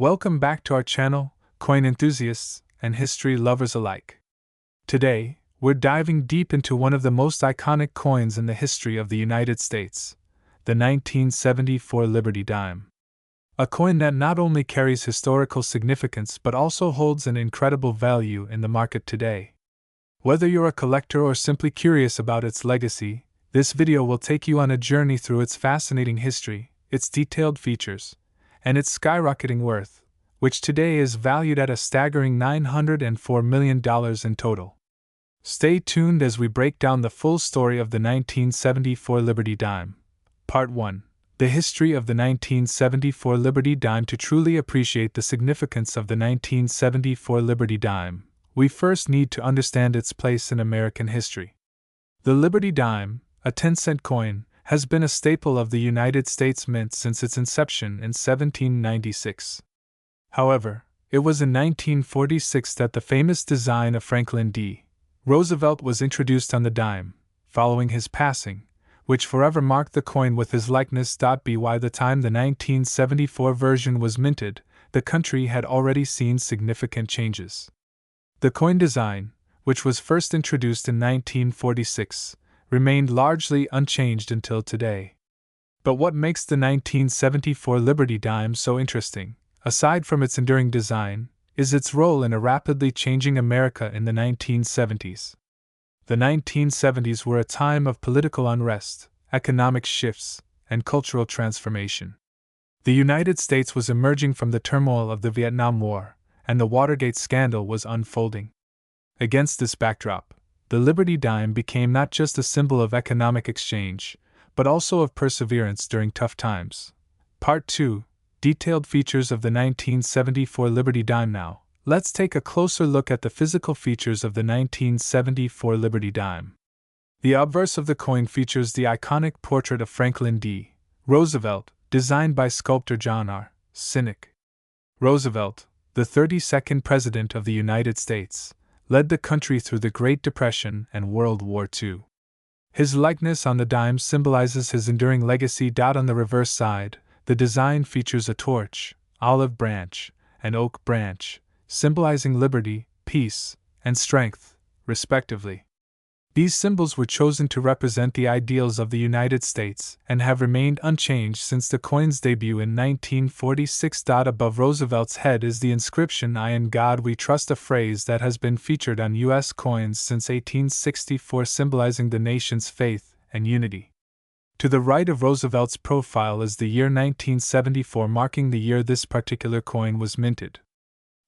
Welcome back to our channel, coin enthusiasts and history lovers alike. Today, we're diving deep into one of the most iconic coins in the history of the United States, the 1974 Liberty Dime. A coin that not only carries historical significance but also holds an incredible value in the market today. Whether you're a collector or simply curious about its legacy, this video will take you on a journey through its fascinating history, its detailed features, and its skyrocketing worth, which today is valued at a staggering $904 million in total. Stay tuned as we break down the full story of the 1974 Liberty Dime. Part 1. The history of the 1974 Liberty Dime. To truly appreciate the significance of the 1974 Liberty Dime, we first need to understand its place in American history. The Liberty Dime, a 10-cent coin, has been a staple of the United States Mint since its inception in 1796. However, it was in 1946 that the famous design of Franklin D. Roosevelt was introduced on the dime, following his passing, which forever marked the coin with his likeness. By the time the 1974 version was minted, the country had already seen significant changes. The coin design, which was first introduced in 1946, remained largely unchanged until today. But what makes the 1974 Liberty Dime so interesting, aside from its enduring design, is its role in a rapidly changing America in the 1970s. The 1970s were a time of political unrest, economic shifts, and cultural transformation. The United States was emerging from the turmoil of the Vietnam War, and the Watergate scandal was unfolding. Against this backdrop, the Liberty Dime became not just a symbol of economic exchange, but also of perseverance during tough times. Part 2. Detailed features of the 1974 Liberty Dime. Now, let's take a closer look at the physical features of the 1974 Liberty Dime. The obverse of the coin features the iconic portrait of Franklin D. Roosevelt, designed by sculptor John R. Sinek. Roosevelt, the 32nd President of the United States, led the country through the Great Depression and World War II. His likeness on the dime symbolizes his enduring legacy. On the reverse side, the design features a torch, olive branch, and oak branch, symbolizing liberty, peace, and strength, respectively. These symbols were chosen to represent the ideals of the United States and have remained unchanged since the coin's debut in 1946. Above Roosevelt's head is the inscription "I in God We Trust," a phrase that has been featured on U.S. coins since 1864, symbolizing the nation's faith and unity. To the right of Roosevelt's profile is the year 1974, marking the year this particular coin was minted.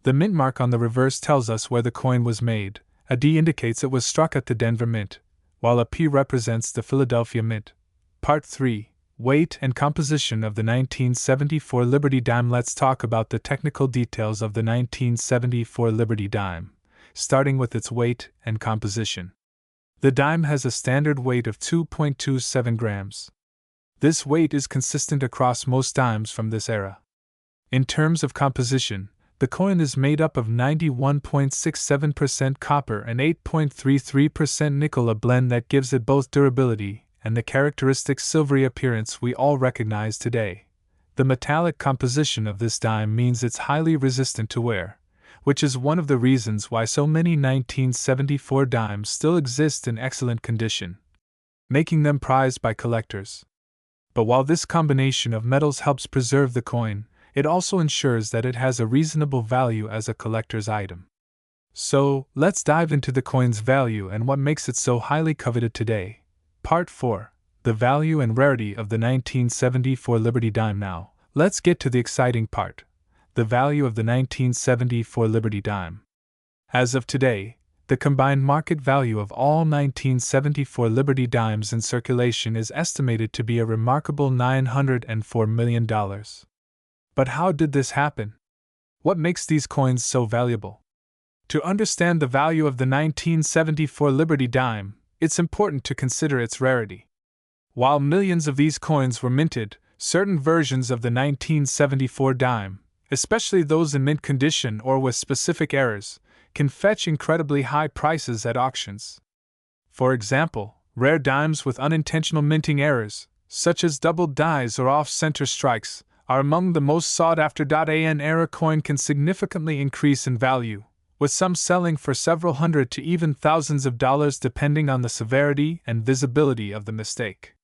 The mint mark on the reverse tells us where the coin was made. A D indicates it was struck at the Denver Mint, while a P represents the Philadelphia Mint. Part 3. Weight and composition of the 1974 Liberty Dime. Let's talk about the technical details of the 1974 Liberty Dime, starting with its weight and composition. The dime has a standard weight of 2.27 grams. This weight is consistent across most dimes from this era. In terms of composition, the coin is made up of 91.67% copper and 8.33% nickel, a blend that gives it both durability and the characteristic silvery appearance we all recognize today. The metallic composition of this dime means it's highly resistant to wear, which is one of the reasons why so many 1974 dimes still exist in excellent condition, making them prized by collectors. But while this combination of metals helps preserve the coin, it also ensures that it has a reasonable value as a collector's item. So, let's dive into the coin's value and what makes it so highly coveted today. Part 4. The value and rarity of the 1974 Liberty Dime. Now, let's get to the exciting part. The value of the 1974 Liberty Dime. As of today, the combined market value of all 1974 Liberty Dimes in circulation is estimated to be a remarkable $904 million. But how did this happen? What makes these coins so valuable? To understand the value of the 1974 Liberty Dime, it's important to consider its rarity. While millions of these coins were minted, certain versions of the 1974 dime, especially those in mint condition or with specific errors, can fetch incredibly high prices at auctions. For example, rare dimes with unintentional minting errors, such as doubled dies or off-center strikes, are among the most sought after. An era coin can significantly increase in value, with some selling for several hundred to even thousands of dollars depending on the severity and visibility of the mistake.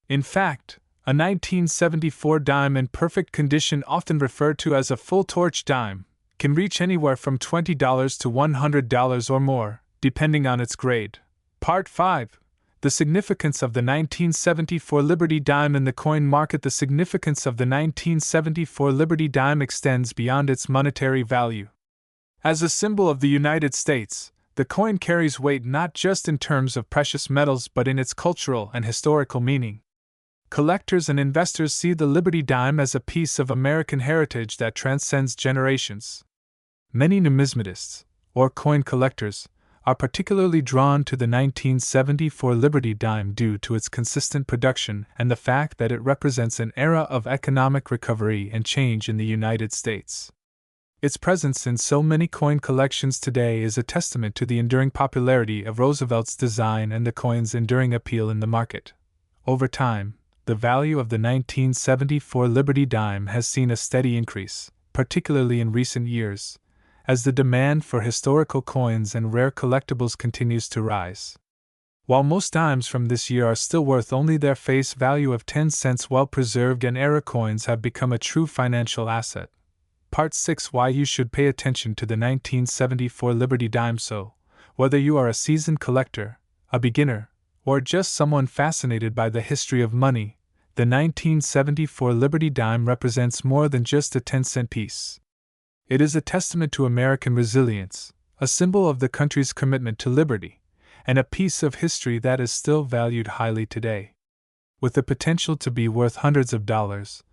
In fact, a 1974 dime in perfect condition, often referred to as a full torch dime, can reach anywhere from $20 to $100 or more, depending on its grade. Part 5. The significance of the 1974 Liberty dime in the coin market. The significance of the 1974 Liberty dime extends beyond its monetary value. As a symbol of the United States, the coin carries weight not just in terms of precious metals but in its cultural and historical meaning. Collectors and investors see the Liberty dime as a piece of American heritage that transcends generations. Many numismatists, or coin collectors, are particularly drawn to the 1974 Liberty dime due to its consistent production and the fact that it represents an era of economic recovery and change in the United States. Its presence in so many coin collections today is a testament to the enduring popularity of Roosevelt's design and the coin's enduring appeal in the market. Over time, the value of the 1974 Liberty dime has seen a steady increase, particularly in recent years, as the demand for historical coins and rare collectibles continues to rise. While most dimes from this year are still worth only their face value of 10 cents, well-preserved and era coins have become a true financial asset. Part 6. Why you should pay attention to the 1974 Liberty dime. So, whether you are a seasoned collector, a beginner, or just someone fascinated by the history of money, the 1974 Liberty dime represents more than just a 10-cent piece. It is a testament to American resilience, a symbol of the country's commitment to liberty, and a piece of history that is still valued highly today. With the potential to be worth hundreds of dollars,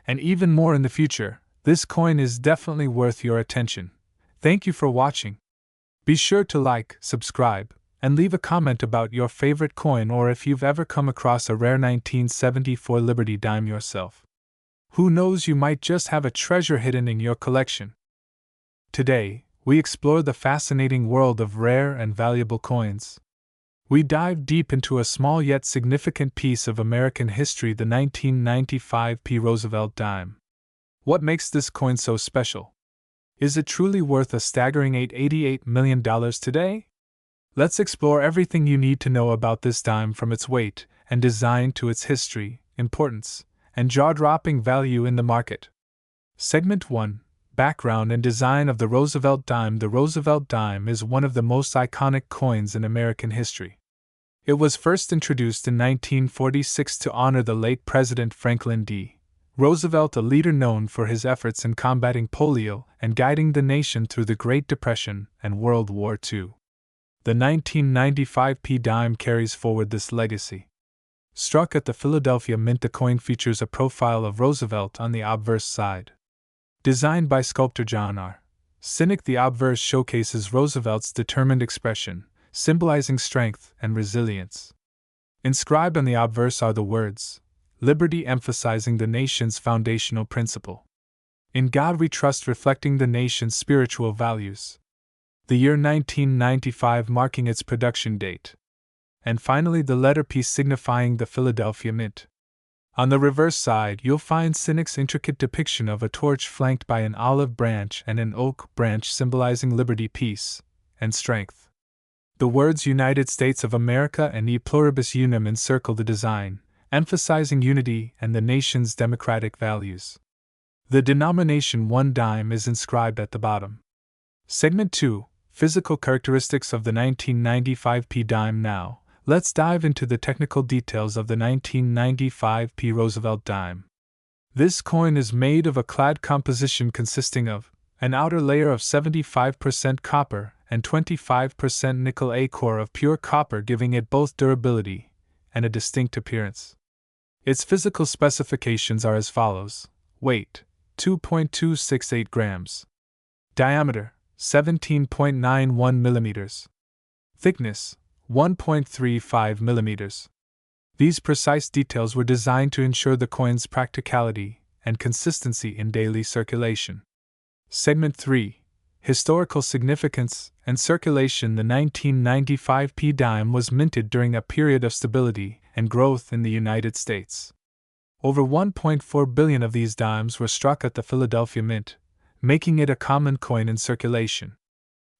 and even more in the future, this coin is definitely worth your attention. Thank you for watching. Be sure to like, subscribe, and leave a comment about your favorite coin or if you've ever come across a rare 1974 Liberty dime yourself. Who knows, you might just have a treasure hidden in your collection. Today, we explore the fascinating world of rare and valuable coins. We dive deep into a small yet significant piece of American history, the 1995 P. Roosevelt dime. What makes this coin so special? Is it truly worth a staggering $88 million today? Let's explore everything you need to know about this dime, from its weight and design to its history, importance, and jaw-dropping value in the market. Segment 1. Background and design of the Roosevelt dime. The Roosevelt dime is one of the most iconic coins in American history. It was first introduced in 1946 to honor the late President Franklin D. Roosevelt, a leader known for his efforts in combating polio and guiding the nation through the Great Depression and World War II. The 1995 P dime carries forward this legacy. Struck at the Philadelphia Mint, the coin features a profile of Roosevelt on the obverse side. Designed by sculptor John R. Sinek, the obverse showcases Roosevelt's determined expression, symbolizing strength and resilience. Inscribed on the obverse are the words, "Liberty," emphasizing the nation's foundational principle. "In God We Trust," reflecting the nation's spiritual values. The year 1995 marking its production date. And finally, the letter P signifying the Philadelphia Mint. On the reverse side, you'll find Sinek's intricate depiction of a torch flanked by an olive branch and an oak branch, symbolizing liberty, peace, and strength. The words "United States of America" and "E Pluribus Unum" encircle the design, emphasizing unity and the nation's democratic values. The denomination 1 dime is inscribed at the bottom. Segment 2. Physical characteristics of the 1995 P dime. Now, let's dive into the technical details of the 1995 P Roosevelt dime. This coin is made of a clad composition consisting of an outer layer of 75% copper and 25% nickel, a core of pure copper, giving it both durability and a distinct appearance. Its physical specifications are as follows: weight, 2.268 grams. Diameter, 17.91 millimeters. Thickness, 1.35 millimeters. These precise details were designed to ensure the coin's practicality and consistency in daily circulation. Segment 3. Historical significance and circulation. The 1995 P dime was minted during a period of stability and growth in the United States. Over 1.4 billion of these dimes were struck at the Philadelphia Mint, making it a common coin in circulation.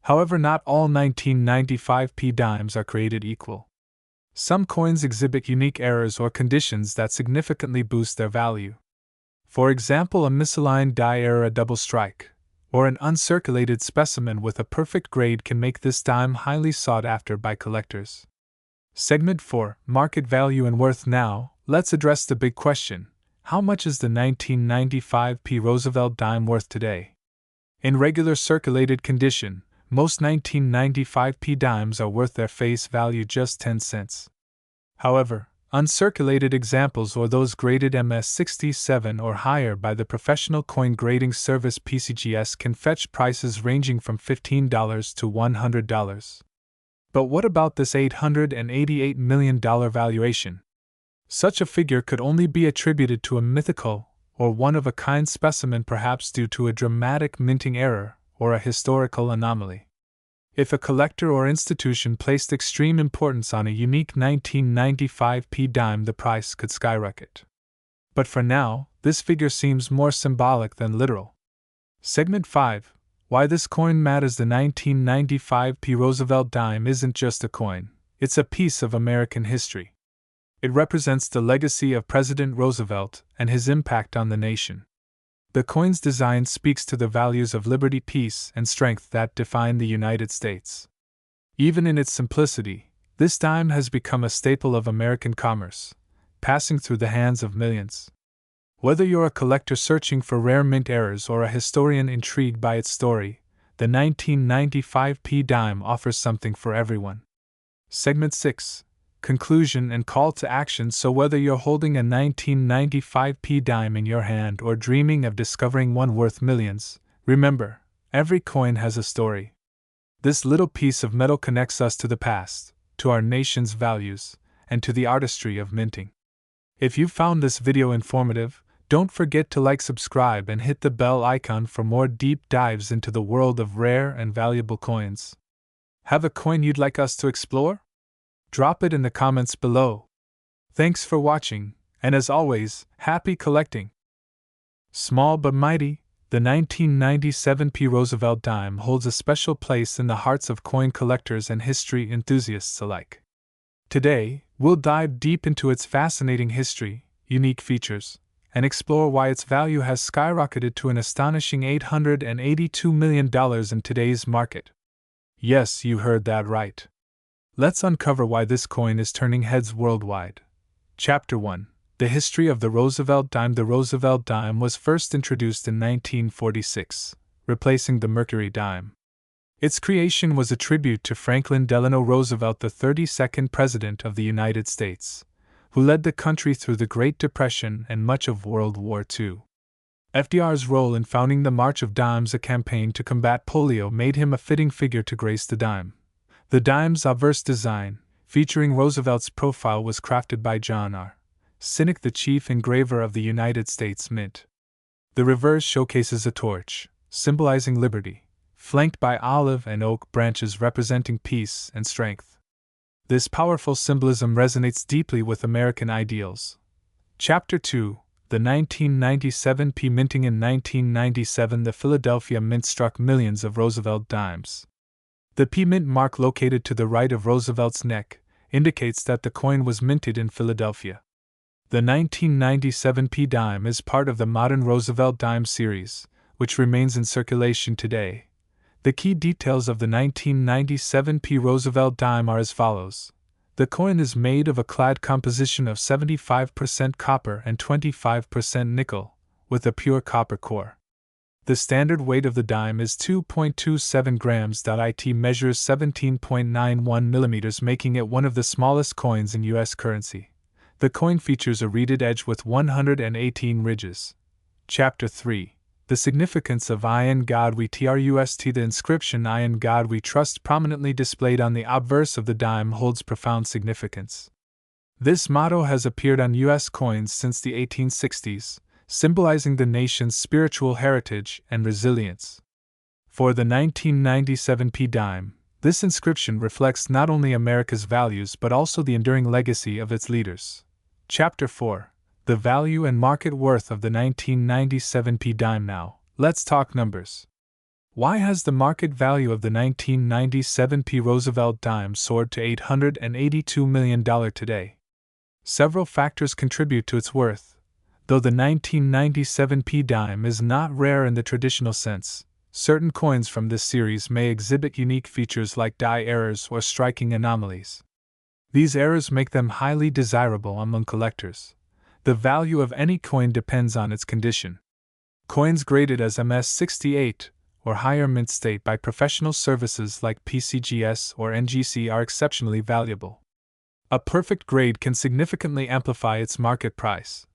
However, not all 1995p dimes are created equal. Some coins exhibit unique errors or conditions that significantly boost their value. For example, a misaligned die error, a double strike, or an uncirculated specimen with a perfect grade can make this dime highly sought after by collectors. Segment 4, Market Value and Worth. Now, let's address the big question: how much is the 1995p Roosevelt dime worth today? In regular circulated condition, most 1995p dimes are worth their face value, just 10 cents. However, uncirculated examples, or those graded MS67 or higher by the professional coin grading service PCGS, can fetch prices ranging from $15 to $100. But what about this $888 million valuation? Such a figure could only be attributed to a mythical or one-of-a-kind specimen, perhaps due to a dramatic minting error or a historical anomaly. If a collector or institution placed extreme importance on a unique 1995p dime, the price could skyrocket. But for now, this figure seems more symbolic than literal. Segment 5, Why this coin matters. The 1995p Roosevelt dime isn't just a coin, it's a piece of American history. It represents the legacy of President Roosevelt and his impact on the nation. The coin's design speaks to the values of liberty, peace, and strength that define the United States. Even in its simplicity, this dime has become a staple of American commerce, passing through the hands of millions. Whether you're a collector searching for rare mint errors or a historian intrigued by its story, the 1995p dime offers something for everyone. Segment 6, Conclusion and Call to Action. So whether you're holding a 1995p dime in your hand or dreaming of discovering one worth millions, remember, every coin has a story. This little piece of metal connects us to the past, to our nation's values, and to the artistry of minting. If you found this video informative, don't forget to like, subscribe, and hit the bell icon for more deep dives into the world of rare and valuable coins. Have a coin you'd like us to explore? Drop it in the comments below. Thanks for watching, and as always, happy collecting! Small but mighty, the 1997p Roosevelt dime holds a special place in the hearts of coin collectors and history enthusiasts alike. Today, we'll dive deep into its fascinating history, unique features, and explore why its value has skyrocketed to an astonishing $882 million in today's market. Yes, you heard that right. Let's uncover why this coin is turning heads worldwide. Chapter 1, The History of the Roosevelt Dime. The Roosevelt dime was first introduced in 1946, replacing the Mercury dime. Its creation was a tribute to Franklin Delano Roosevelt, the 32nd President of the United States, who led the country through the Great Depression and much of World War II. FDR's role in founding the March of Dimes, a campaign to combat polio, made him a fitting figure to grace the dime. The dime's obverse design, featuring Roosevelt's profile, was crafted by John R. Sinnock, the chief engraver of the United States Mint. The reverse showcases a torch, symbolizing liberty, flanked by olive and oak branches representing peace and strength. This powerful symbolism resonates deeply with American ideals. Chapter 2, The 1997p Minting. In 1997, the Philadelphia Mint struck millions of Roosevelt dimes. The P mint mark located to the right of Roosevelt's neck indicates that the coin was minted in Philadelphia. The 1997p dime is part of the modern Roosevelt dime series, which remains in circulation today. The key details of the 1997p Roosevelt dime are as follows. The coin is made of a clad composition of 75% copper and 25% nickel, with a pure copper core. The standard weight of the dime is 2.27 grams. It measures 17.91 millimeters, making it one of the smallest coins in U.S. currency. The coin features a reeded edge with 118 ridges. Chapter 3, The Significance of I In God We Trust. The inscription I In God We Trust, prominently displayed on the obverse of the dime, holds profound significance. This motto has appeared on U.S. coins since the 1860s, symbolizing the nation's spiritual heritage and resilience. For the 1997p dime, this inscription reflects not only America's values but also the enduring legacy of its leaders. Chapter 4, The value and market worth of the 1997 P dime now. Let's talk numbers. Why has the market value of the 1997 P Roosevelt dime soared to $882 million today? Several factors contribute to its worth. Though the 1997 P dime is not rare in the traditional sense, certain coins from this series may exhibit unique features like die errors or striking anomalies. These errors make them highly desirable among collectors. The value of any coin depends on its condition. Coins graded as MS-68 or higher mint state by professional services like PCGS or NGC are exceptionally valuable. A perfect grade can significantly amplify its market price.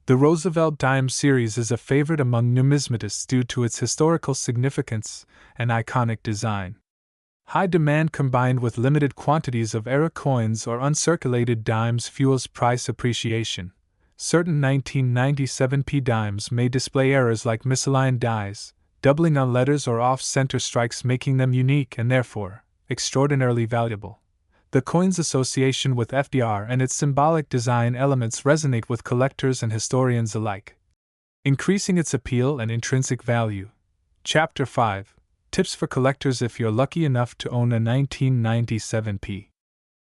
The Roosevelt dime series is a favorite among numismatists due to its historical significance and iconic design. High demand combined with limited quantities of era coins or uncirculated dimes fuels price appreciation. Certain 1997 P dimes may display errors like misaligned dies, doubling on letters or off-center strikes, making them unique and therefore extraordinarily valuable. The coin's association with FDR and its symbolic design elements resonate with collectors and historians alike, increasing its appeal and intrinsic value. Chapter 5: Tips for collectors if you're lucky enough to own a 1997 P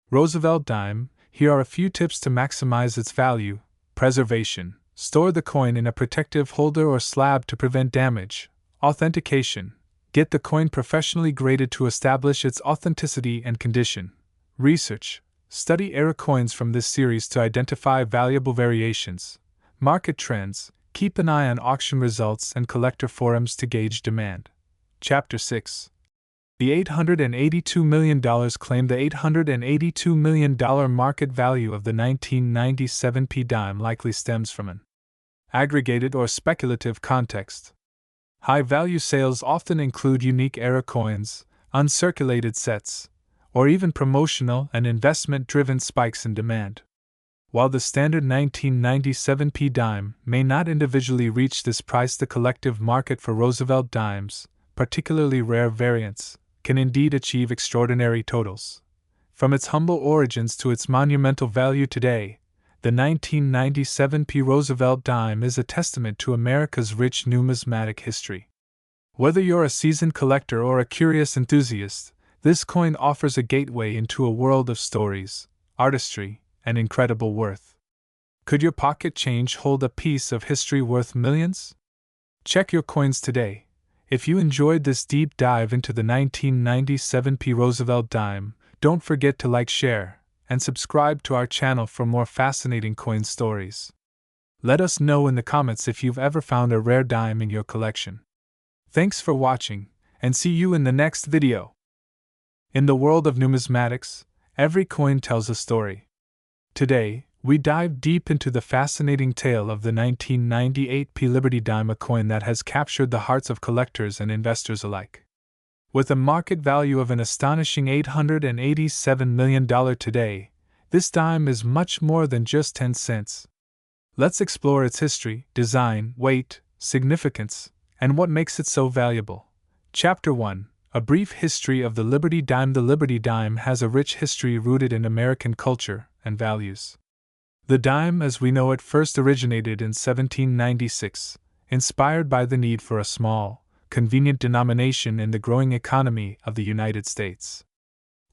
Roosevelt dime. Here are a few tips to maximize its value. Preservation: store the coin in a protective holder or slab to prevent damage. Authentication: get the coin professionally graded to establish its authenticity and condition. Research: study era coins from this series to identify valuable variations. Market trends: keep an eye on auction results and collector forums to gauge demand. Chapter 6: The $882 million claim. The $882 million market value of the 1997 P dime likely stems from an aggregated or speculative context. High-value sales often include unique era coins, uncirculated sets, or even promotional and investment-driven spikes in demand. While the standard 1997 P dime may not individually reach this price, the collective market for Roosevelt dimes, particularly rare variants, can indeed achieve extraordinary totals. From its humble origins to its monumental value today, the 1997 P Roosevelt dime is a testament to America's rich numismatic history. Whether you're a seasoned collector or a curious enthusiast, this coin offers a gateway into a world of stories, artistry, and incredible worth. Could your pocket change hold a piece of history worth millions? Check your coins today. If you enjoyed this deep dive into the 1997 P Roosevelt dime, don't forget to like, share, and subscribe to our channel for more fascinating coin stories. Let us know in the comments if you've ever found a rare dime in your collection. Thanks for watching, and see you in the next video. In the world of numismatics, every coin tells a story. Today, we dive deep into the fascinating tale of the 1998 P Liberty dime, a coin that has captured the hearts of collectors and investors alike. With a market value of an astonishing $887 million today, this dime is much more than just 10 cents. Let's explore its history, design, weight, significance, and what makes it so valuable. Chapter 1: A brief history of the Liberty dime. The Liberty dime has a rich history rooted in American culture and values. The dime, as we know it, first originated in 1796, inspired by the need for a small, convenient denomination in the growing economy of the United States.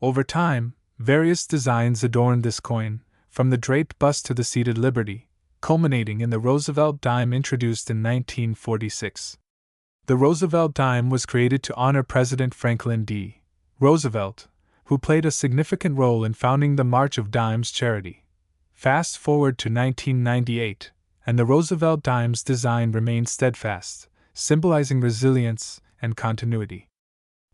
Over time, various designs adorned this coin, from the draped bust to the seated Liberty, culminating in the Roosevelt dime introduced in 1946. The Roosevelt dime was created to honor President Franklin D. Roosevelt, who played a significant role in founding the March of Dimes charity. Fast forward to 1998, and the Roosevelt dime's design remained steadfast, symbolizing resilience and continuity.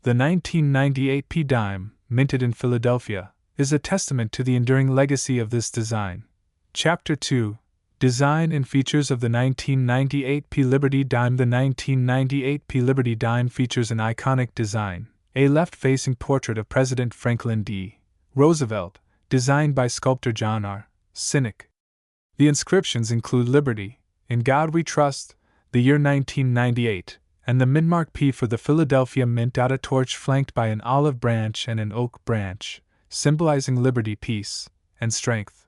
The 1998 P dime, minted in Philadelphia, is a testament to the enduring legacy of this design. Chapter 2: Design and features of the 1998 P Liberty dime. The 1998 P Liberty dime features an iconic design, a left-facing portrait of President Franklin D. Roosevelt, designed by sculptor John R. Sinek. The inscriptions include Liberty, In God We Trust, the year 1998, and the mintmark P for the Philadelphia Mint. A torch flanked by an olive branch and an oak branch, symbolizing liberty, peace, and strength.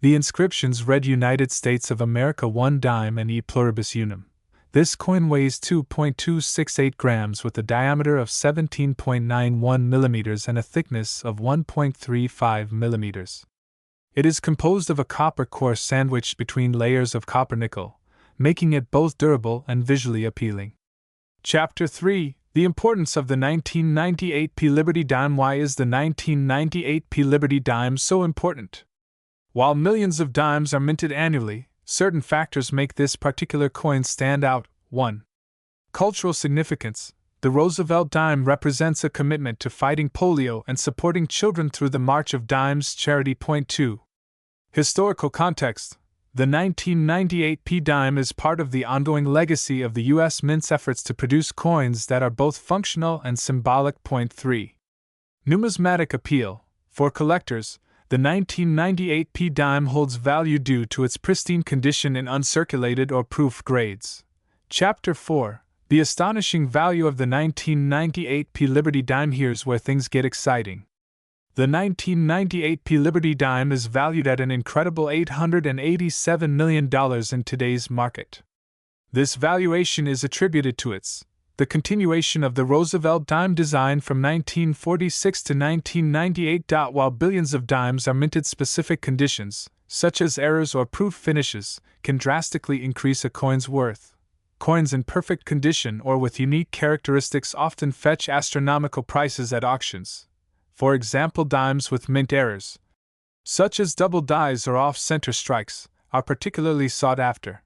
The inscriptions read United States of America 1 dime and e pluribus unum. This coin weighs 2.268 grams with a diameter of 17.91 millimeters and a thickness of 1.35 millimeters. It is composed of a copper core sandwiched between layers of copper nickel, making it both durable and visually appealing. Chapter 3: The importance of the 1998 P Liberty Dime. Why is the 1998 P Liberty Dime so important? While millions of dimes are minted annually, certain factors make this particular coin stand out. 1. Cultural significance. The Roosevelt dime represents a commitment to fighting polio and supporting children through the March of Dimes charity. 2. Historical context. The 1998 P dime is part of the ongoing legacy of the U.S. Mint's efforts to produce coins that are both functional and symbolic. 3. Numismatic appeal. For collectors, the 1998 P dime holds value due to its pristine condition in uncirculated or proof grades. Chapter 4: The astonishing value of the 1998 P Liberty Dime. Here's where things get exciting. The 1998 P Liberty Dime is valued at an incredible $887 million in today's market. This valuation is attributed to the continuation of the Roosevelt dime design from 1946 to 1998. While billions of dimes are minted, specific conditions, such as errors or proof finishes, can drastically increase a coin's worth. Coins in perfect condition or with unique characteristics often fetch astronomical prices at auctions. For example, dimes with mint errors, such as double dies or off-center strikes, are particularly sought after.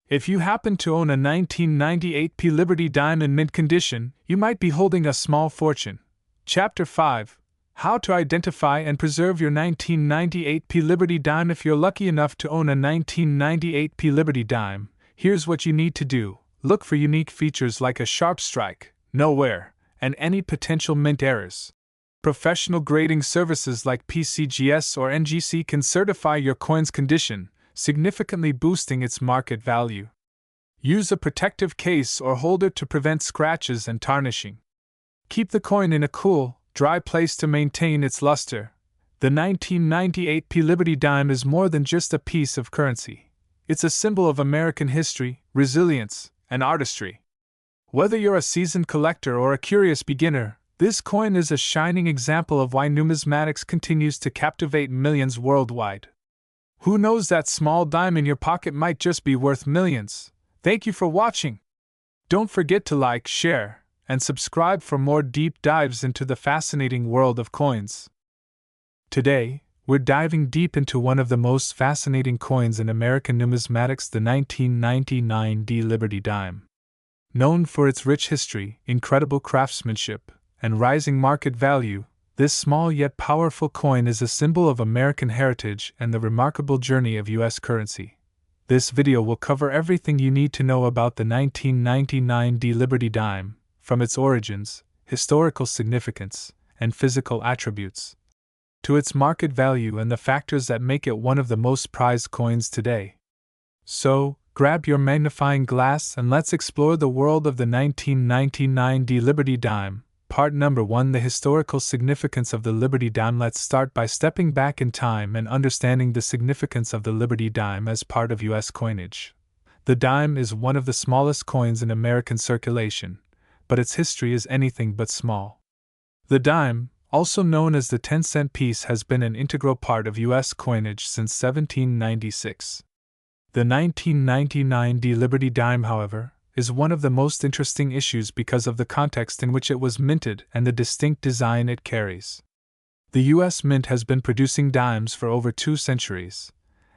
If you happen to own a 1998 P Liberty Dime in mint condition, you might be holding a small fortune. Chapter 5: How to identify and preserve your 1998 P Liberty Dime. If you're lucky enough to own a 1998 P Liberty Dime, here's what you need to do. Look for unique features like a sharp strike, no wear, and any potential mint errors. Professional grading services like PCGS or NGC can certify your coin's condition, significantly boosting its market value. Use a protective case or holder to prevent scratches and tarnishing. Keep the coin in a cool, dry place to maintain its luster. The 1998 P Liberty Dime is more than just a piece of currency. It's a symbol of American history, resilience, and artistry. Whether you're a seasoned collector or a curious beginner, this coin is a shining example of why numismatics continues to captivate millions worldwide. Who knows, that small dime in your pocket might just be worth millions. Thank you for watching. Don't forget to like, share, and subscribe for more deep dives into the fascinating world of coins. Today, we're diving deep into one of the most fascinating coins in American numismatics, the 1999 D Liberty Dime. Known for its rich history, incredible craftsmanship, and rising market value, this small yet powerful coin is a symbol of American heritage and the remarkable journey of U.S. currency. This video will cover everything you need to know about the 1999 D Liberty Dime, from its origins, historical significance, and physical attributes, to its market value and the factors that make it one of the most prized coins today. So, grab your magnifying glass and let's explore the world of the 1999 D Liberty Dime. Part number 1: The historical significance of the Liberty Dime. Let's start by stepping back in time and understanding the significance of the Liberty Dime as part of U.S. coinage. The dime is one of the smallest coins in American circulation, but its history is anything but small. The dime, also known as the 10-cent piece, has been an integral part of U.S. coinage since 1796. The 1999 D Liberty Dime, however, is one of the most interesting issues because of the context in which it was minted and the distinct design it carries. The U.S. Mint has been producing dimes for over 2 centuries,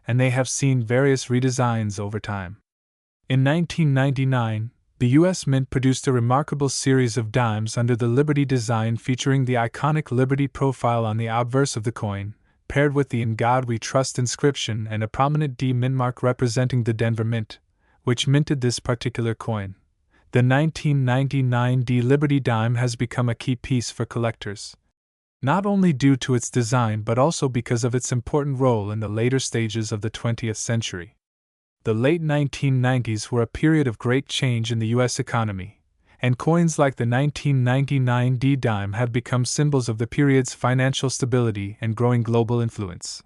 and they have seen various redesigns over time. In 1999, the U.S. Mint produced a remarkable series of dimes under the Liberty design, featuring the iconic Liberty profile on the obverse of the coin, paired with the "In God We Trust" inscription and a prominent D mint mark representing the Denver Mint, which minted this particular coin. The 1999 D Liberty Dime has become a key piece for collectors, not only due to its design but also because of its important role in the later stages of the 20th century. The late 1990s were a period of great change in the U.S. economy, and coins like the 1999 D Dime have become symbols of the period's financial stability and growing global influence.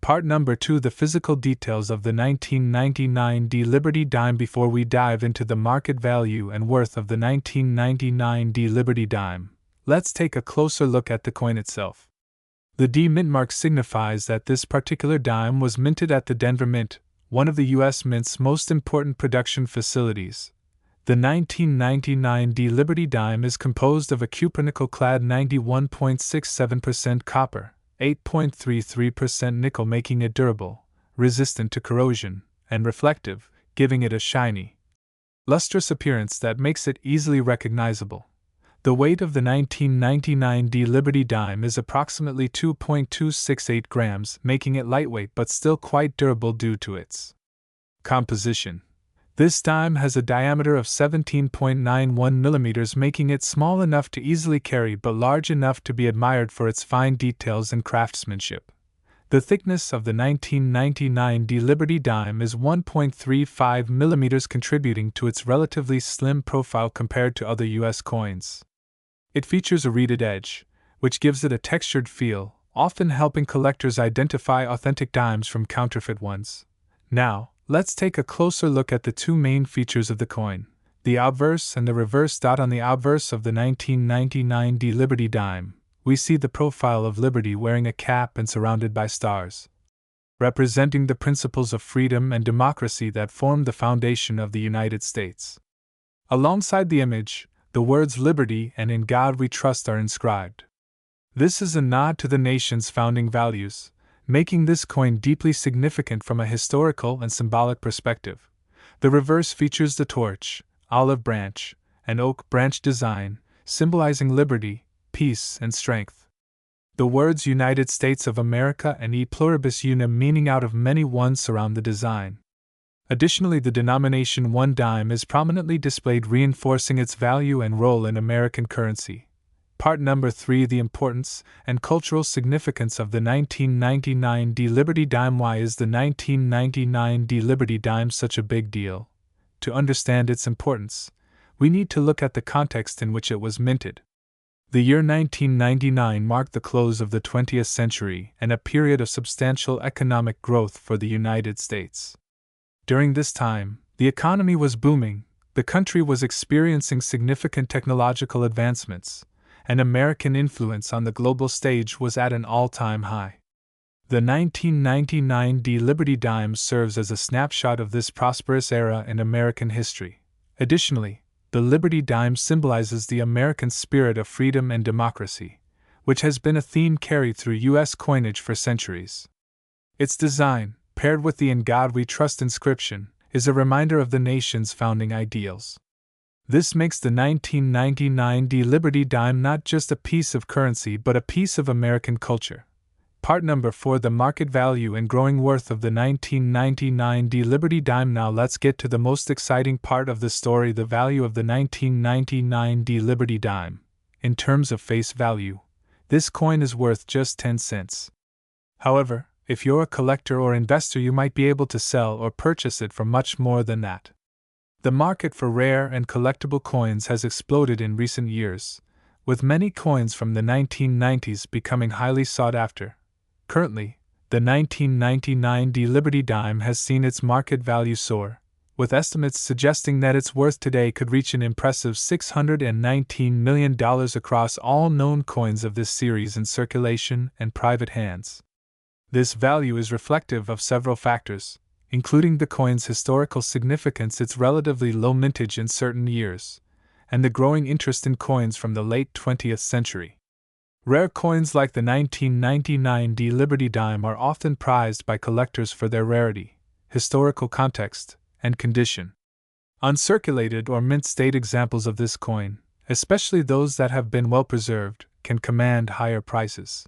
Part number 2: The physical details of the 1999 D Liberty dime. Before we dive into the market value and worth of the 1999 D Liberty dime, let's take a closer look at the coin itself. The D mint mark signifies that this particular dime was minted at the Denver Mint, one of the U.S. Mint's most important production facilities. The 1999 D Liberty dime is composed of a cupronickel-clad 91.67% copper, 8.33% nickel, making it durable, resistant to corrosion, and reflective, giving it a shiny, lustrous appearance that makes it easily recognizable. The weight of the 1999 D Liberty dime is approximately 2.268 grams, making it lightweight but still quite durable due to its composition. This dime has a diameter of 17.91 millimeters, making it small enough to easily carry but large enough to be admired for its fine details and craftsmanship. The thickness of the 1999 D Liberty dime is 1.35 millimeters, contributing to its relatively slim profile compared to other U.S. coins. It features a reeded edge, which gives it a textured feel, often helping collectors identify authentic dimes from counterfeit ones. Now, let's take a closer look at the two main features of the coin: the obverse and the reverse dot. On the obverse of the 1999 D Liberty dime, we see the profile of Liberty wearing a cap and surrounded by stars, representing the principles of freedom and democracy that formed the foundation of the United States. Alongside the image, the words "Liberty" and "In God We Trust" are inscribed. This is a nod to the nation's founding values, making this coin deeply significant from a historical and symbolic perspective. The reverse features the torch, olive branch, and oak branch design, symbolizing liberty, peace, and strength. The words United States of America and E Pluribus Unum, meaning out of many one, surround the design. Additionally, the denomination 1 dime is prominently displayed, reinforcing its value and role in American currency. Part number 3: The importance and cultural significance of the 1999 D Liberty dime. Why is the 1999 D Liberty dime such a big deal? To understand its importance, we need to look at the context in which it was minted. The year 1999 marked the close of the 20th century and a period of substantial economic growth for the United States. During this time, the economy was booming, the country was experiencing significant technological advancements, and American influence on the global stage was at an all-time high. The 1999 D Liberty dime serves as a snapshot of this prosperous era in American history. Additionally, the Liberty dime symbolizes the American spirit of freedom and democracy, which has been a theme carried through U.S. coinage for centuries. Its design, paired with the "In God We Trust" inscription, is a reminder of the nation's founding ideals. This makes the 1999 D Liberty dime not just a piece of currency but a piece of American culture. Part number 4: The market value and growing worth of the 1999 D Liberty dime. Now let's get to the most exciting part of the story: the value of the 1999 D Liberty dime. In terms of face value, this coin is worth just 10 cents. However, if you're a collector or investor, you might be able to sell or purchase it for much more than that. The market for rare and collectible coins has exploded in recent years, with many coins from the 1990s becoming highly sought after. Currently, the 1999 D Liberty dime has seen its market value soar, with estimates suggesting that its worth today could reach an impressive $619 million across all known coins of this series in circulation and private hands. This value is reflective of several factors, including the coin's historical significance, its relatively low mintage in certain years, and the growing interest in coins from the late 20th century. Rare coins like the 1999 D Liberty dime are often prized by collectors for their rarity, historical context, and condition. Uncirculated or mint state examples of this coin, especially those that have been well preserved, can command higher prices.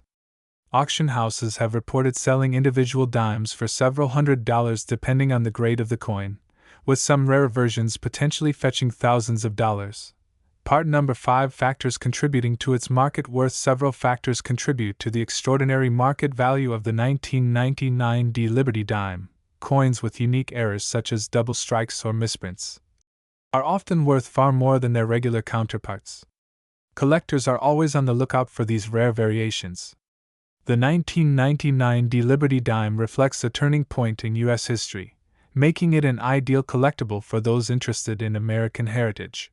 Auction houses have reported selling individual dimes for several $100s depending on the grade of the coin, with some rare versions potentially fetching thousands of dollars. Part number 5: Factors contributing to its market worth. Several factors contribute to the extraordinary market value of the 1999 D Liberty dime. Coins with unique errors such as double strikes or misprints are often worth far more than their regular counterparts. Collectors are always on the lookout for these rare variations. The 1999 Liberty dime reflects a turning point in U.S. history, making it an ideal collectible for those interested in American heritage.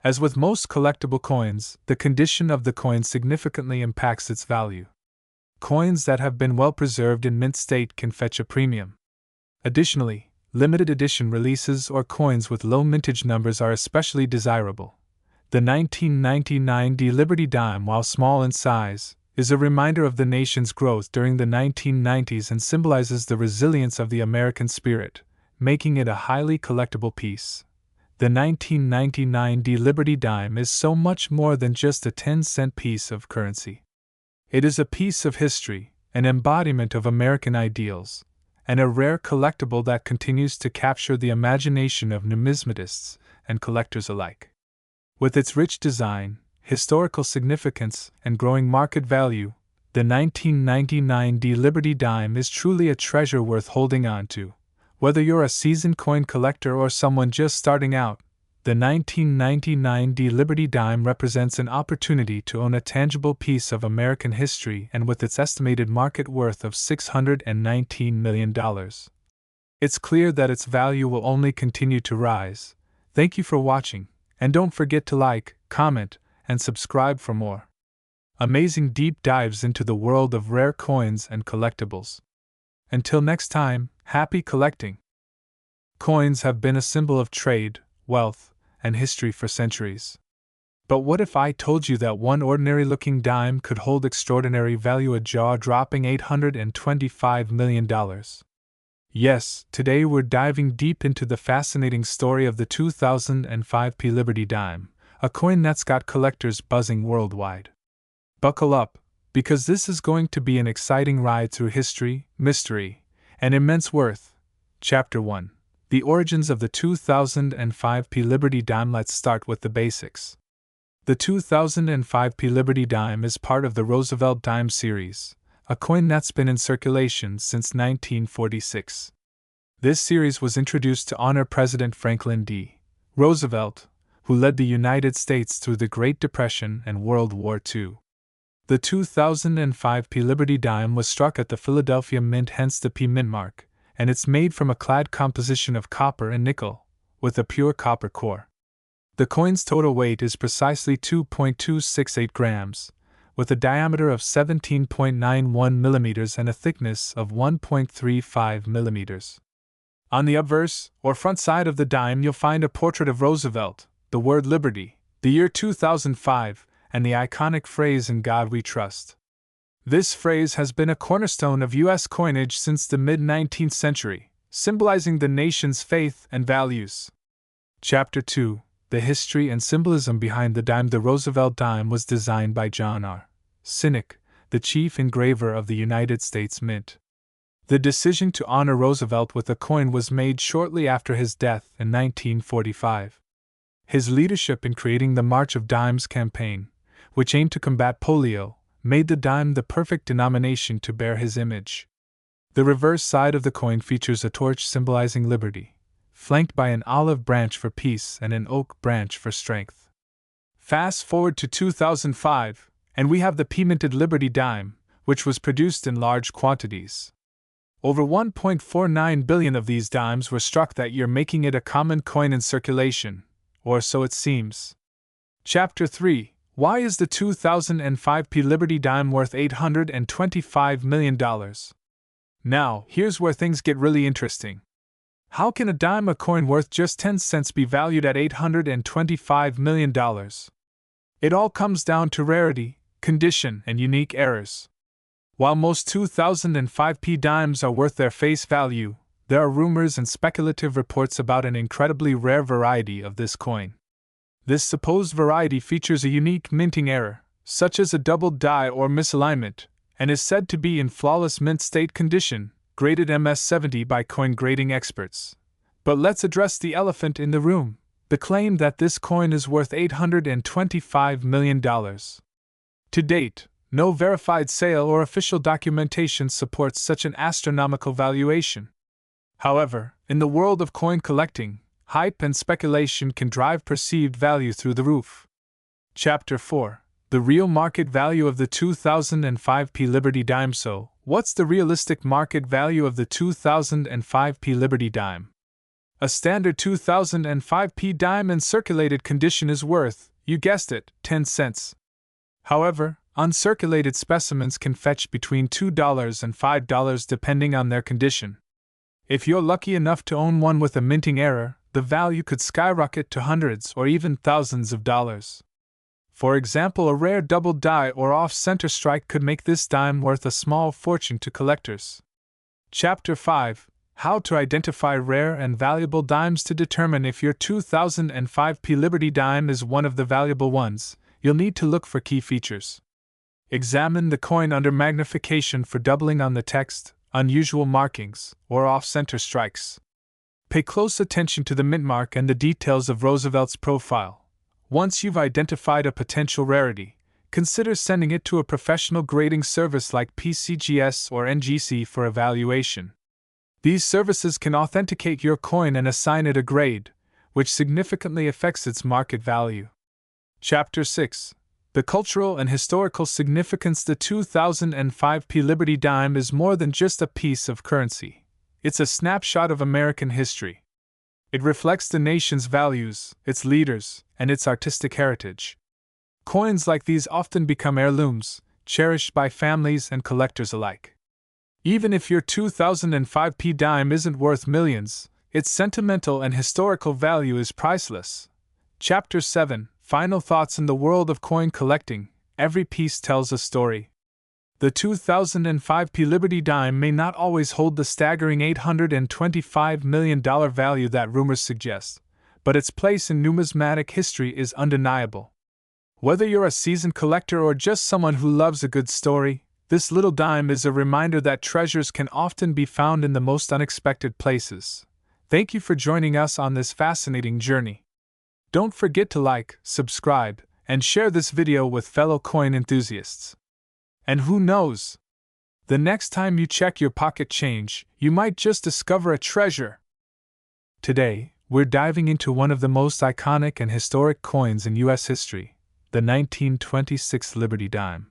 As with most collectible coins, the condition of the coin significantly impacts its value. Coins that have been well preserved in mint state can fetch a premium. Additionally, limited edition releases or coins with low mintage numbers are especially desirable. The 1999 Liberty dime, while small in size, is a reminder of the nation's growth during the 1990s and symbolizes the resilience of the American spirit, making it a highly collectible piece. The 1999 Liberty dime is so much more than just a 10-cent piece of currency. It is a piece of history, an embodiment of American ideals, and a rare collectible that continues to capture the imagination of numismatists and collectors alike. With its rich design, historical significance, and growing market value, the 1999 Liberty dime is truly a treasure worth holding on to. Whether you're a seasoned coin collector or someone just starting out, the 1999 Liberty dime represents an opportunity to own a tangible piece of American history, and with its estimated market worth of $619 million, it's clear that its value will only continue to rise. Thank you for watching, and don't forget to like, comment, and subscribe for more amazing deep dives into the world of rare coins and collectibles. Until next time, happy collecting! Coins have been a symbol of trade, wealth, and history for centuries. But what if I told you that one ordinary-looking dime could hold extraordinary value, a jaw-dropping $825 million? Yes, today we're diving deep into the fascinating story of the 2005 Liberty dime, a coin that's got collectors buzzing worldwide. Buckle up, because this is going to be an exciting ride through history, mystery, and immense worth. Chapter 1: The Origins of the 2005 Liberty dime. Let's start with the basics. The 2005 Liberty dime is part of the Roosevelt dime series, a coin that's been in circulation since 1946. This series was introduced to honor President Franklin D. Roosevelt, who led the United States through the Great Depression and World War II. The 2005 Liberty dime was struck at the Philadelphia Mint, hence the P Mint mark, and it's made from a clad composition of copper and nickel, with a pure copper core. The coin's total weight is precisely 2.268 grams, with a diameter of 17.91 millimeters and a thickness of 1.35 millimeters. On the obverse, or front side of the dime, you'll find a portrait of Roosevelt, the word Liberty, the year 2005, and the iconic phrase, "In God We Trust." This phrase has been a cornerstone of U.S. coinage since the mid-19th century, symbolizing the nation's faith and values. Chapter 2: The History and Symbolism Behind the Dime. The Roosevelt dime was designed by John R. Sinek, the chief engraver of the United States Mint. The decision to honor Roosevelt with a coin was made shortly after his death in 1945. His leadership in creating the March of Dimes campaign, which aimed to combat polio, made the dime the perfect denomination to bear his image. The reverse side of the coin features a torch symbolizing liberty, flanked by an olive branch for peace and an oak branch for strength. Fast forward to 2005, and we have the P-minted Liberty dime, which was produced in large quantities. Over 1.49 billion of these dimes were struck that year, making it a common coin in circulation, or so it seems. Chapter 3: Why is the 2005 Liberty dime worth $825 million? Now, here's where things get really interesting. How can a dime, a coin worth just 10 cents, be valued at $825 million? It all comes down to rarity, condition, and unique errors. While most 2005 dimes are worth their face value, there are rumors and speculative reports about an incredibly rare variety of this coin. This supposed variety features a unique minting error, such as a doubled die or misalignment, and is said to be in flawless mint state condition, graded MS-70 by coin grading experts. But let's address the elephant in the room: the claim that this coin is worth $825 million. To date, no verified sale or official documentation supports such an astronomical valuation. However, in the world of coin collecting, hype and speculation can drive perceived value through the roof. Chapter 4: The real market value of the 2005p Liberty dime. So, what's the realistic market value of the 2005p Liberty dime? A standard 2005p dime in circulated condition is worth, you guessed it, 10 cents. However, uncirculated specimens can fetch between $2 and $5 depending on their condition. If you're lucky enough to own one with a minting error, the value could skyrocket to hundreds or even thousands of dollars. For example, a rare double die or off-center strike could make this dime worth a small fortune to collectors. Chapter 5: How to identify rare and valuable dimes. To determine if your 2005p Liberty dime is one of the valuable ones, you'll need to look for key features. Examine the coin under magnification for doubling on the text, unusual markings, or off-center strikes. Pay close attention to the mint mark and the details of Roosevelt's profile. Once you've identified a potential rarity, consider sending it to a professional grading service like PCGS or NGC for evaluation. These services can authenticate your coin and assign it a grade, which significantly affects its market value. Chapter 6: The cultural and historical significance. The 2005p Liberty dime is more than just a piece of currency. It's a snapshot of American history. It reflects the nation's values, its leaders, and its artistic heritage. Coins like these often become heirlooms, cherished by families and collectors alike. Even if your 2005p dime isn't worth millions, its sentimental and historical value is priceless. Chapter 7: Final thoughts. In the world of coin collecting, every piece tells a story. The 2005p Liberty dime may not always hold the staggering $825 million value that rumors suggest, but its place in numismatic history is undeniable. Whether you're a seasoned collector or just someone who loves a good story, this little dime is a reminder that treasures can often be found in the most unexpected places. Thank you for joining us on this fascinating journey. Don't forget to like, subscribe, and share this video with fellow coin enthusiasts. And who knows? The next time you check your pocket change, you might just discover a treasure. Today, we're diving into one of the most iconic and historic coins in U.S. history, the 1926 Liberty dime.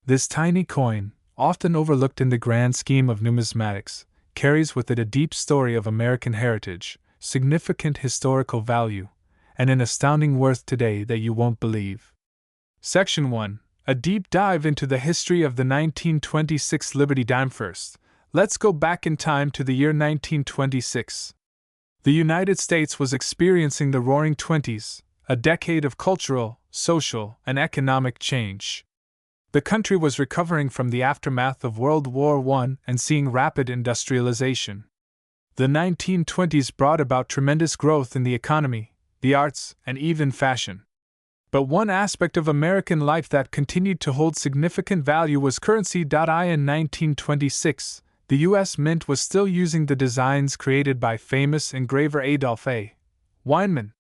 This tiny coin, often overlooked in the grand scheme of numismatics, carries with it a deep story of American heritage, significant historical value, and an astounding worth today that you won't believe. Section 1: A deep dive into the history of the 1926 Liberty dime. First, let's go back in time to the year 1926. The United States was experiencing the Roaring Twenties, a decade of cultural, social, and economic change. The country was recovering from the aftermath of World War I and seeing rapid industrialization. The 1920s brought about tremendous growth in the economy, the arts, and even fashion. But one aspect of American life that continued to hold significant value was currency. In 1926, the U.S. Mint was still using the designs created by famous engraver Adolph A. Weinman.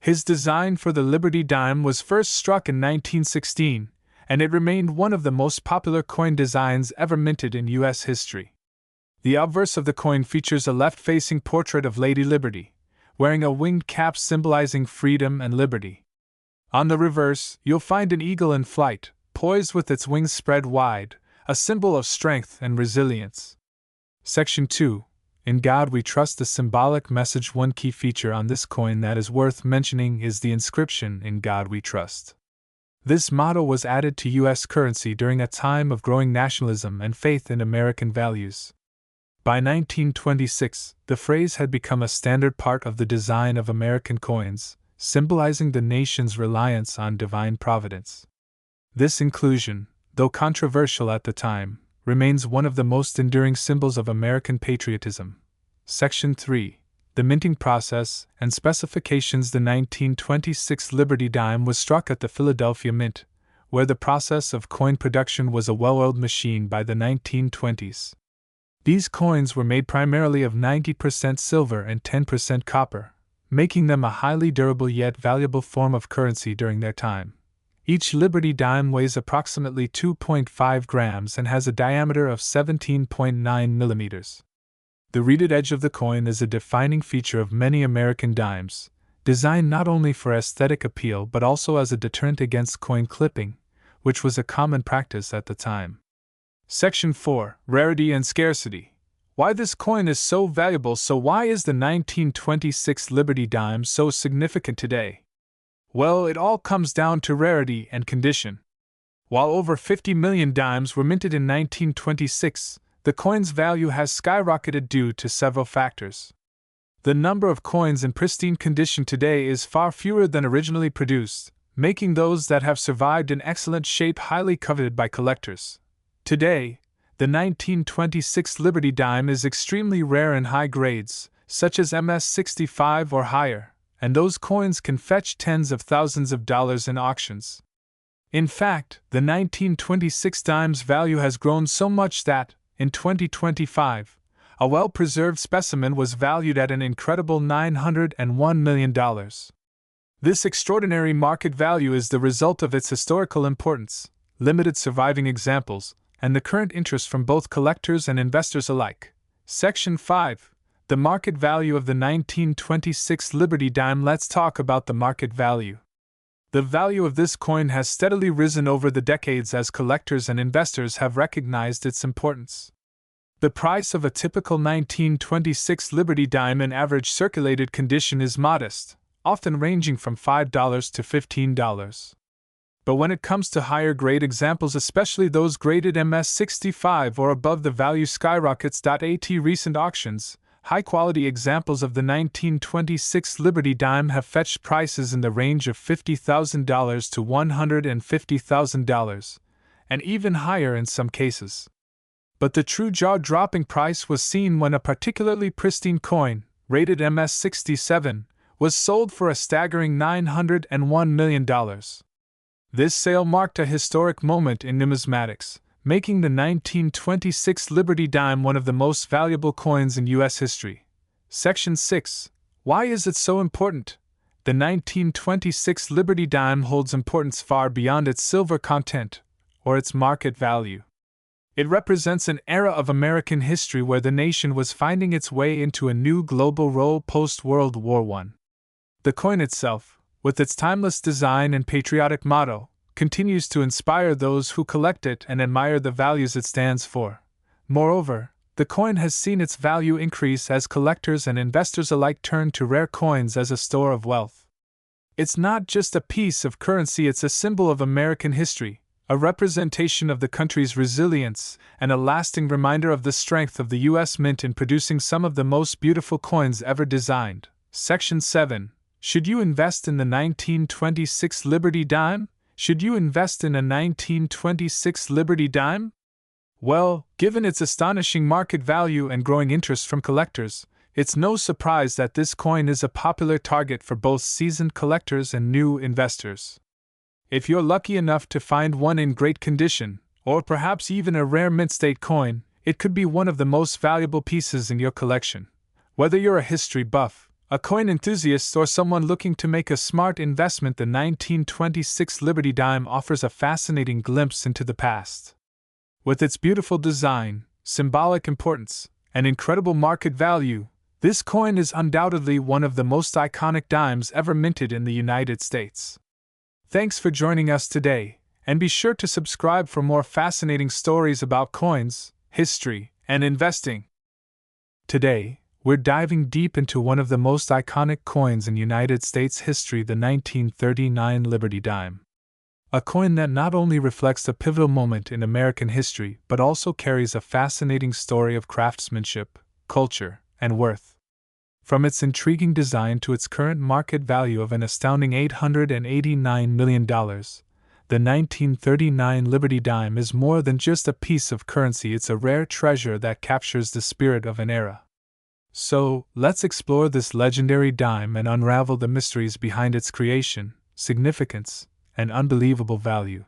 His design for the Liberty dime was first struck in 1916, and it remained one of the most popular coin designs ever minted in U.S. history. The obverse of the coin features a left-facing portrait of Lady Liberty, wearing a winged cap symbolizing freedom and liberty. On the reverse, you'll find an eagle in flight, poised with its wings spread wide, a symbol of strength and resilience. Section 2: In God We Trust. The symbolic message. One key feature on this coin that is worth mentioning is the inscription, "In God We Trust." This motto was added to U.S. currency during a time of growing nationalism and faith in American values. By 1926, the phrase had become a standard part of the design of American coins, symbolizing the nation's reliance on divine providence. This inclusion, though controversial at the time, remains one of the most enduring symbols of American patriotism. Section 3: The minting process and specifications. The 1926 Liberty dime was struck at the Philadelphia Mint, where the process of coin production was a well-oiled machine by the 1920s. These coins were made primarily of 90% silver and 10% copper, making them a highly durable yet valuable form of currency during their time. Each Liberty dime weighs approximately 2.5 grams and has a diameter of 17.9 millimeters. The reeded edge of the coin is a defining feature of many American dimes, designed not only for aesthetic appeal but also as a deterrent against coin clipping, which was a common practice at the time. Section 4. Rarity and Scarcity. Why this coin is so valuable. So why is the 1926 Liberty dime so significant today? Well, it all comes down to rarity and condition. While over 50 million dimes were minted in 1926, the coin's value has skyrocketed due to several factors. The number of coins in pristine condition today is far fewer than originally produced, making those that have survived in excellent shape highly coveted by collectors. Today, the 1926 Liberty dime is extremely rare in high grades, such as MS-65 or higher, and those coins can fetch tens of thousands of dollars in auctions. In fact, the 1926 dime's value has grown so much that, in 2025, a well-preserved specimen was valued at an incredible $901 million. This extraordinary market value is the result of its historical importance, limited surviving examples, and the current interest from both collectors and investors alike. Section 5. The market value of the 1926 Liberty dime. Let's talk about the market value. The value of this coin has steadily risen over the decades as collectors and investors have recognized its importance. The price of a typical 1926 Liberty dime in average circulated condition is modest, often ranging from $5 to $15. But when it comes to higher grade examples, especially those graded MS-65 or above, the value skyrockets. At recent auctions, high-quality examples of the 1926 Liberty dime have fetched prices in the range of $50,000 to $150,000, and even higher in some cases. But the true jaw-dropping price was seen when a particularly pristine coin, rated MS-67, was sold for a staggering $901 million. This sale marked a historic moment in numismatics, making the 1926 Liberty dime one of the most valuable coins in U.S. history. Section 6. Why is it so important? The 1926 Liberty dime holds importance far beyond its silver content or its market value. It represents an era of American history where the nation was finding its way into a new global role post-World War I. The coin itself, with its timeless design and patriotic motto, continues to inspire those who collect it and admire the values it stands for. Moreover, the coin has seen its value increase as collectors and investors alike turn to rare coins as a store of wealth. It's not just a piece of currency, it's a symbol of American history, a representation of the country's resilience, and a lasting reminder of the strength of the U.S. Mint in producing some of the most beautiful coins ever designed. Section 7. Should you invest in the 1926 Liberty dime? Should you invest in a 1926 Liberty dime? Well, given its astonishing market value and growing interest from collectors, it's no surprise that this coin is a popular target for both seasoned collectors and new investors. If you're lucky enough to find one in great condition, or perhaps even a rare mint-state coin, it could be one of the most valuable pieces in your collection. Whether you're a history buff, a coin enthusiast, or someone looking to make a smart investment, the 1926 Liberty dime offers a fascinating glimpse into the past. With its beautiful design, symbolic importance, and incredible market value, this coin is undoubtedly one of the most iconic dimes ever minted in the United States. Thanks for joining us today, and be sure to subscribe for more fascinating stories about coins, history, and investing. Today, we're diving deep into one of the most iconic coins in United States history, the 1939 Liberty dime. A coin that not only reflects a pivotal moment in American history but also carries a fascinating story of craftsmanship, culture, and worth. From its intriguing design to its current market value of an astounding $889 million, the 1939 Liberty dime is more than just a piece of currency, it's a rare treasure that captures the spirit of an era. So, let's explore this legendary dime and unravel the mysteries behind its creation, significance, and unbelievable value.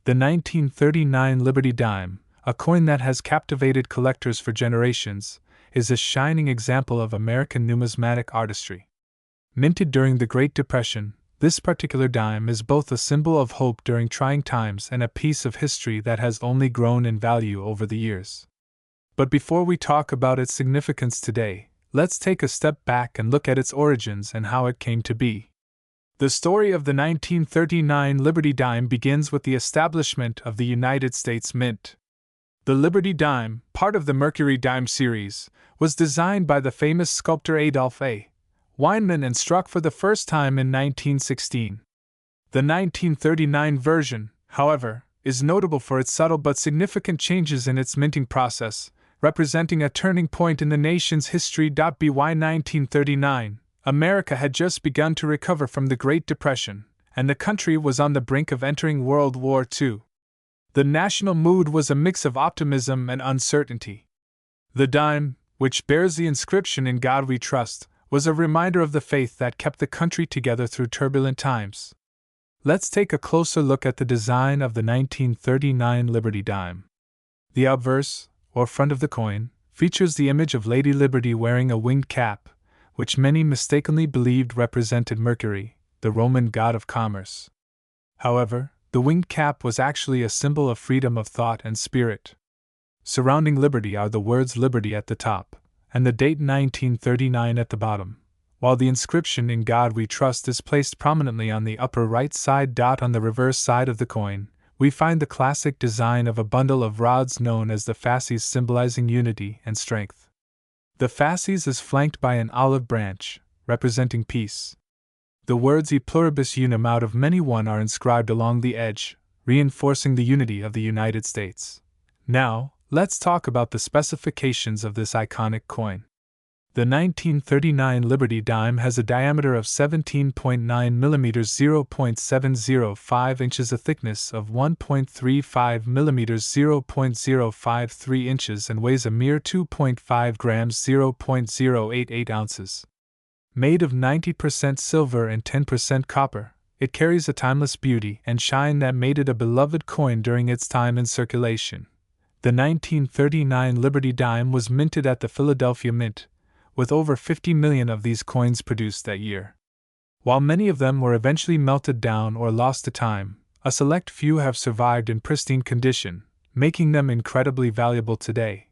The 1939 Liberty dime, a coin that has captivated collectors for generations, is a shining example of American numismatic artistry. Minted during the Great Depression, this particular dime is both a symbol of hope during trying times and a piece of history that has only grown in value over the years. But before we talk about its significance today, let's take a step back and look at its origins and how it came to be. The story of the 1939 Liberty Dime begins with the establishment of the United States Mint. The Liberty Dime, part of the Mercury Dime series, was designed by the famous sculptor Adolph A. Weinman and struck for the first time in 1916. The 1939 version, however, is notable for its subtle but significant changes in its minting process, representing a turning point in the nation's history. By 1939, America had just begun to recover from the Great Depression, and the country was on the brink of entering World War II. The national mood was a mix of optimism and uncertainty. The dime, which bears the inscription "In God We Trust," was a reminder of the faith that kept the country together through turbulent times. Let's take a closer look at the design of the 1939 Liberty Dime. The obverse, or front of the coin, features the image of Lady Liberty wearing a winged cap, which many mistakenly believed represented Mercury, the Roman god of commerce. However, the winged cap was actually a symbol of freedom of thought and spirit. Surrounding Liberty are the words Liberty at the top, and the date 1939 at the bottom, while the inscription "In God We Trust" is placed prominently on the upper right side. On the reverse side of the coin, we find the classic design of a bundle of rods known as the fasces, symbolizing unity and strength. The fasces is flanked by an olive branch, representing peace. The words "E pluribus unum" out of many one are inscribed along the edge, reinforcing the unity of the United States. Now, let's talk about the specifications of this iconic coin. The 1939 Liberty Dime has a diameter of 17.9 mm, 0.705 inches, a thickness of 1.35 mm, 0.053 inches, and weighs a mere 2.5 grams, 0.088 ounces. Made of 90% silver and 10% copper, it carries a timeless beauty and shine that made it a beloved coin during its time in circulation. The 1939 Liberty Dime was minted at the Philadelphia Mint, with over 50 million of these coins produced that year. While many of them were eventually melted down or lost to time, a select few have survived in pristine condition, making them incredibly valuable today.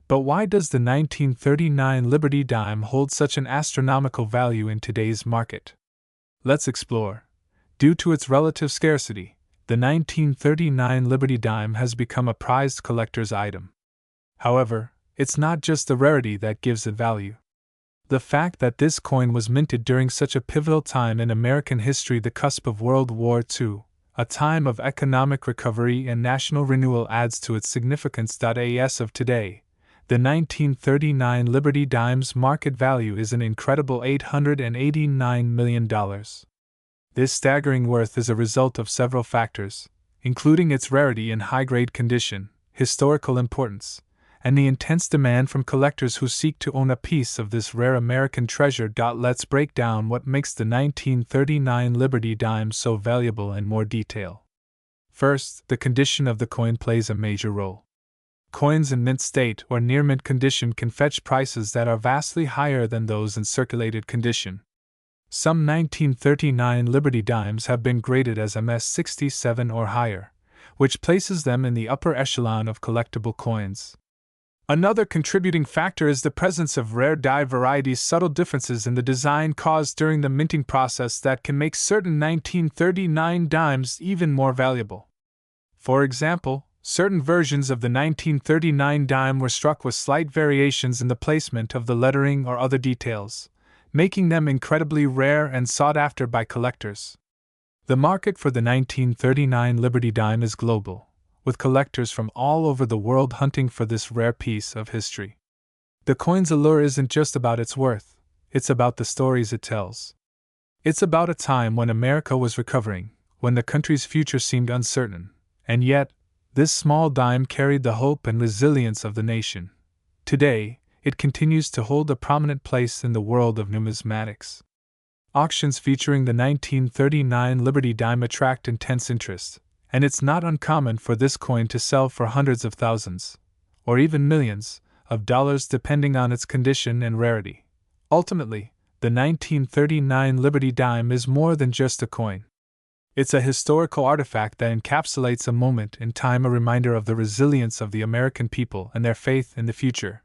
But why does the 1939 Liberty Dime hold such an astronomical value in today's market? Let's explore. Due to its relative scarcity, the 1939 Liberty Dime has become a prized collector's item. However, it's not just the rarity that gives it value. The fact that this coin was minted during such a pivotal time in American history, the cusp of World War II, a time of economic recovery and national renewal, adds to its significance. As of today, the 1939 Liberty Dime's market value is an incredible $889 million. This staggering worth is a result of several factors, including its rarity and high-grade condition, historical importance, and the intense demand from collectors who seek to own a piece of this rare American treasure. Let's break down what makes the 1939 Liberty Dime so valuable in more detail. First, the condition of the coin plays a major role. Coins in mint state or near mint condition can fetch prices that are vastly higher than those in circulated condition. Some 1939 Liberty Dimes have been graded as MS-67 or higher, which places them in the upper echelon of collectible coins. Another contributing factor is the presence of rare die varieties. Subtle differences in the design caused during the minting process that can make certain 1939 dimes even more valuable. For example, certain versions of the 1939 dime were struck with slight variations in the placement of the lettering or other details, making them incredibly rare and sought after by collectors. The market for the 1939 Liberty Dime is global, with collectors from all over the world hunting for this rare piece of history. The coin's allure isn't just about its worth, it's about the stories it tells. It's about a time when America was recovering, when the country's future seemed uncertain, and yet, this small dime carried the hope and resilience of the nation. Today, it continues to hold a prominent place in the world of numismatics. Auctions featuring the 1939 Liberty Dime attract intense interest, and it's not uncommon for this coin to sell for hundreds of thousands, or even millions, of dollars depending on its condition and rarity. Ultimately, the 1939 Liberty Dime is more than just a coin. It's a historical artifact that encapsulates a moment in time, a reminder of the resilience of the American people and their faith in the future.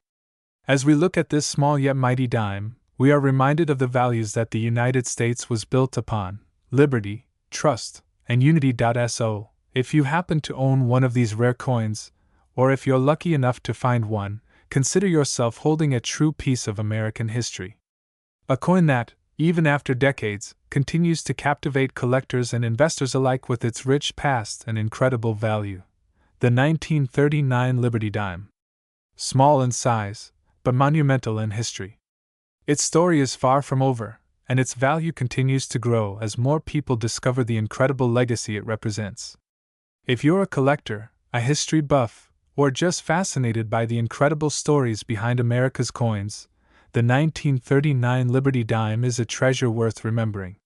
As we look at this small yet mighty dime, we are reminded of the values that the United States was built upon: Liberty, Trust, and Unity.so. If you happen to own one of these rare coins, or if you're lucky enough to find one, consider yourself holding a true piece of American history. A coin that, even after decades, continues to captivate collectors and investors alike with its rich past and incredible value. The 1939 Liberty Dime. Small in size, but monumental in history. Its story is far from over, and its value continues to grow as more people discover the incredible legacy it represents. If you're a collector, a history buff, or just fascinated by the incredible stories behind America's coins, the 1939 Liberty Dime is a treasure worth remembering.